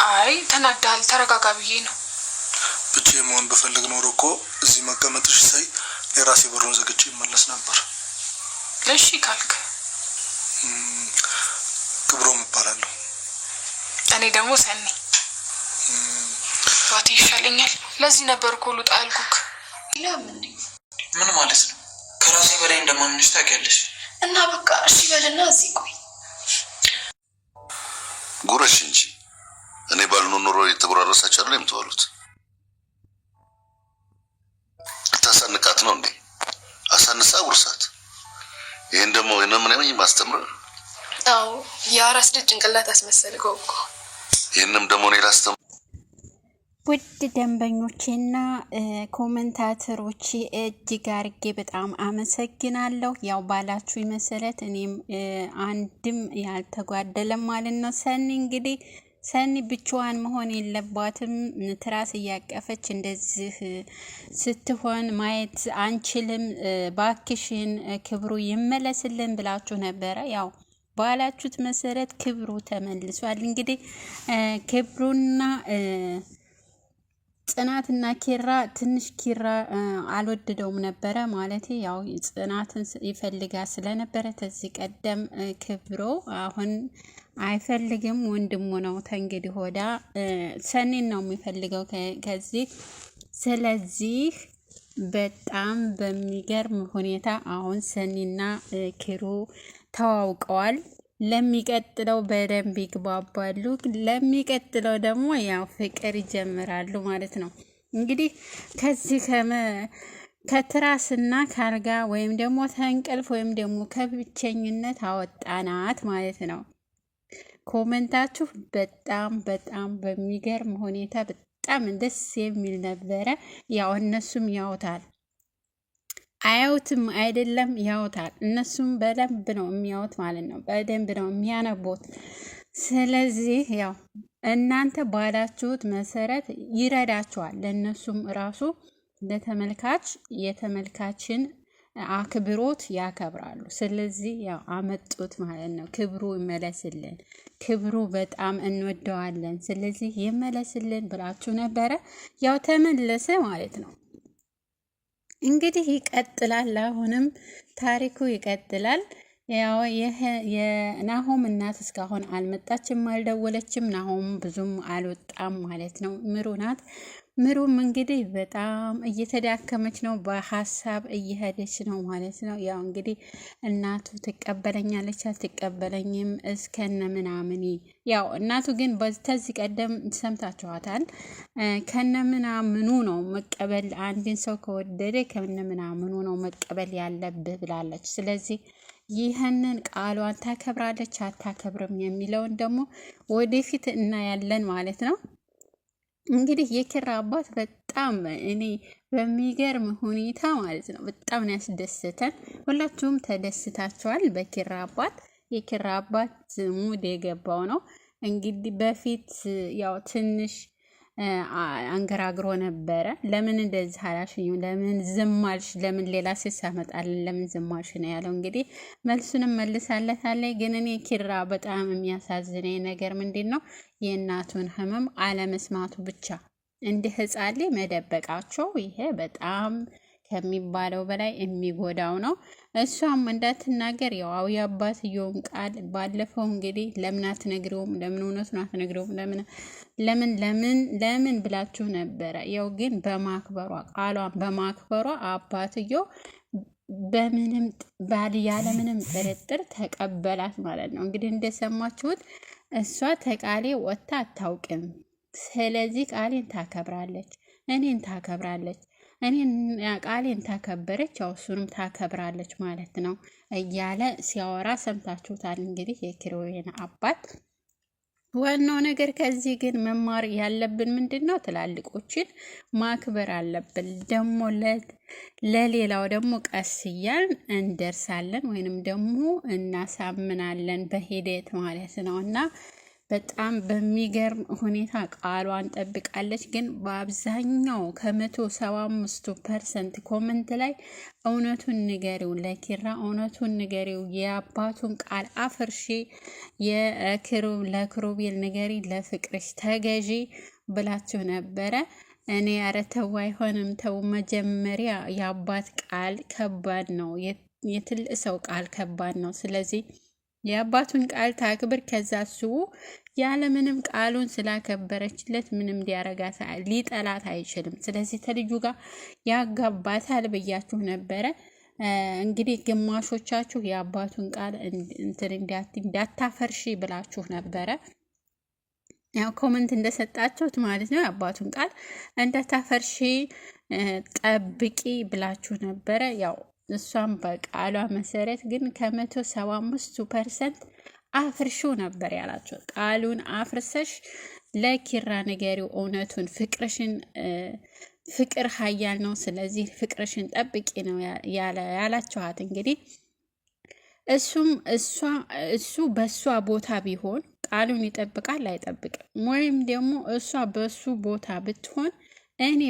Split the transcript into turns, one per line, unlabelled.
አይ ተናዳል ተረጋጋ ብዬ ነው።
ብቻዬን መሆን በፈልግ ኖሮ እኮ እዚህ መቀመጥሽ ሳይ የራሴ በሩን ዘግቼ መለስ ነበር።
እሺ ካልክ
ክብሮም እባላለሁ።
እኔ ደግሞ ሰኒ። ባቴ ይሻለኛል። ለዚህ ነበር እኮ ልውጣ ያልኩክ።
ለምን?
ምን ማለት ነው? ከራሴ በላይ እንደማምንሽ ታውቂያለሽ።
እና በቃ እሺ በልና እዚህ ቆይ።
ጉረሽ እንጂ እኔ ባልኖር ኖሮ የተጎራረሳችሁ አይደል የምትዋሉት? ታሳንቃት ነው እንዴ? አሳንሳ ጉርሳት። ይሄን ደግሞ ምን ማስተምር?
አዎ የአራስ ልጅ ጭንቅላት አስመሰልከው እኮ።
ይሄንም ደግሞ እኔ ላስተምር።
ውድ ደንበኞቼና ኮሜንታተሮች እጅግ አርጌ በጣም አመሰግናለሁ። ያው ባላችሁ መሰረት እኔም አንድም ያልተጓደለም ማለት ነው። ሰኒ እንግዲህ ሰኒ ብቻዋን መሆን የለባትም። ትራስ እያቀፈች እንደዚህ ስትሆን ማየት አንችልም። ባክሽን ክብሩ ይመለስልን ብላችሁ ነበረ። ያው ባላችሁት መሰረት ክብሩ ተመልሷል። እንግዲህ ክብሩና ጽናትና ኪራ ትንሽ ኪራ አልወደደውም ነበረ ማለት ያው ጽናትን ይፈልጋ ስለነበረ ተዚህ ቀደም ክብሮ አሁን አይፈልግም። ወንድሙ ነው ተንግዲህ ሆዳ ሰኒን ነው የሚፈልገው ከዚህ። ስለዚህ በጣም በሚገርም ሁኔታ አሁን ሰኒና ኪሩ ተዋውቀዋል። ለሚቀጥለው በደንብ ይግባባሉ። ለሚቀጥለው ደግሞ ያው ፍቅር ይጀምራሉ ማለት ነው። እንግዲህ ከዚህ ከትራስና ካልጋ ወይም ደግሞ ተንቅልፍ ወይም ደግሞ ከብቸኝነት አወጣናት ማለት ነው። ኮሜንታችሁ በጣም በጣም በሚገርም ሁኔታ በጣም ደስ የሚል ነበረ። ያው እነሱም ያውታል አያውትም አይደለም ያውታል። እነሱም በደንብ ነው የሚያውት ማለት ነው። በደንብ ነው የሚያነቡት። ስለዚህ ያው እናንተ ባላችሁት መሰረት ይረዳቸዋል። ለእነሱም ራሱ ለተመልካች የተመልካችን አክብሮት ያከብራሉ። ስለዚህ ያው አመጡት ማለት ነው። ክብሩ ይመለስልን፣ ክብሩ በጣም እንወደዋለን፣ ስለዚህ ይመለስልን ብላችሁ ነበረ። ያው ተመለሰ ማለት ነው። እንግዲህ ይቀጥላል። አሁንም ታሪኩ ይቀጥላል። ያው የናሆም እናት እስካሁን አልመጣችም፣ አልደወለችም። ናሆም ብዙም አልወጣም ማለት ነው። ምሩ ናት። ምሩም እንግዲህ በጣም እየተዳከመች ነው፣ በሀሳብ እየሄደች ነው ማለት ነው። ያው እንግዲህ እናቱ ትቀበለኛለች አትቀበለኝም እስከነ ምናምን። ያው እናቱ ግን በዚህ ቀደም ሰምታችኋታል። ከነ ምናምኑ ነው መቀበል፣ አንድን ሰው ከወደደ ከነ ምናምኑ ነው መቀበል ያለብህ ብላለች። ስለዚህ ይህንን ቃሏን ታከብራለች አታከብርም የሚለውን ደግሞ ወደፊት እናያለን ማለት ነው። እንግዲህ የኪራ አባት በጣም እኔ በሚገርም ሁኔታ ማለት ነው በጣም ነው ያስደስተን። ሁላችሁም ተደስታችኋል በኪራ አባት። የኪራ አባት ሙድ የገባው ነው እንግዲህ። በፊት ያው ትንሽ አንገራግሮ ነበረ። ለምን እንደዚህ አላሽኝም? ለምን ዝም አልሽ? ለምን ሌላ ሴት አመጣለን? ለምን ዝም አልሽ ነው ያለው። እንግዲህ መልሱንም መልሳለታለች። ግን እኔ ኪራ በጣም የሚያሳዝነኝ ነገር ምንድን ነው የእናቱን ህመም አለመስማቱ ብቻ። እንደ ህፃን መደበቃቸው ይሄ በጣም ከሚባለው በላይ የሚጎዳው ነው። እሷም እንዳትናገር ያው የአባትየውን ቃል ባለፈው እንግዲህ ለምን አትነግረውም? ለምን እውነቱን አትነግረውም? ለምን ብላችሁ ነበረ። ያው ግን በማክበሯ ቃሏን በማክበሯ አባትየው ያለምንም ጥርጥር ተቀበላት ማለት ነው። እንግዲህ እንደሰማችሁት እሷ ተቃሌ ወጥታ አታውቅም። ስለዚህ ቃሌን ታከብራለች፣ እኔን ታከብራለች፣ እኔን ቃሌን ታከበረች፣ ያው እሱንም ታከብራለች ማለት ነው እያለ ሲያወራ ሰምታችሁታል። እንግዲህ የኪሮዬን አባት ዋናው ነገር ከዚህ ግን መማር ያለብን ምንድን ነው? ትላልቆችን ማክበር አለብን። ደግሞ ለሌላው ደግሞ ቀስ እያልን እንደርሳለን ወይንም ደግሞ እናሳምናለን በሂደት ማለት ነው። እና በጣም በሚገርም ሁኔታ ቃሏን ጠብቃለች። ግን በአብዛኛው ከ175% ኮመንት ላይ እውነቱን ንገሪው ለኪራ፣ እውነቱን ንገሪው፣ የአባቱን ቃል አፍርሺ፣ ለክሩቤል ንገሪ፣ ለፍቅርሽ ተገዢ ብላችሁ ነበረ። እኔ ኧረ ተው አይሆንም፣ ተው። መጀመሪያ የአባት ቃል ከባድ ነው፣ የትልቅ ሰው ቃል ከባድ ነው። ስለዚህ የአባቱን ቃል ታክብር። ከዛ እሱ ያለምንም ቃሉን ስላከበረችለት ምንም ሊጠላት አይችልም። ስለዚህ ከልጁ ጋር ያጋባታል ብያችሁ ነበረ። እንግዲህ ግማሾቻችሁ የአባቱን ቃል እንዳታፈርሺ ብላችሁ ነበረ። ያው ኮመንት እንደሰጣችሁት ማለት ነው። የአባቱን ቃል እንዳታፈርሺ ጠብቂ ብላችሁ ነበረ። ያው እሷም በቃሏ መሰረት ግን ከ175% አፍርሹ ነበር ያላቸው። ቃሉን አፍርሰሽ ለኪራ ንገሪው እውነቱን፣ ፍቅር ኃያል ነው፣ ስለዚህ ፍቅርሽን ጠብቂ ነው ያላችኋት። እንግዲህ እሱ በእሷ ቦታ ቢሆን ቃሉን ይጠብቃል አይጠብቅም? ወይም ደግሞ እሷ በሱ ቦታ ብትሆን እኔ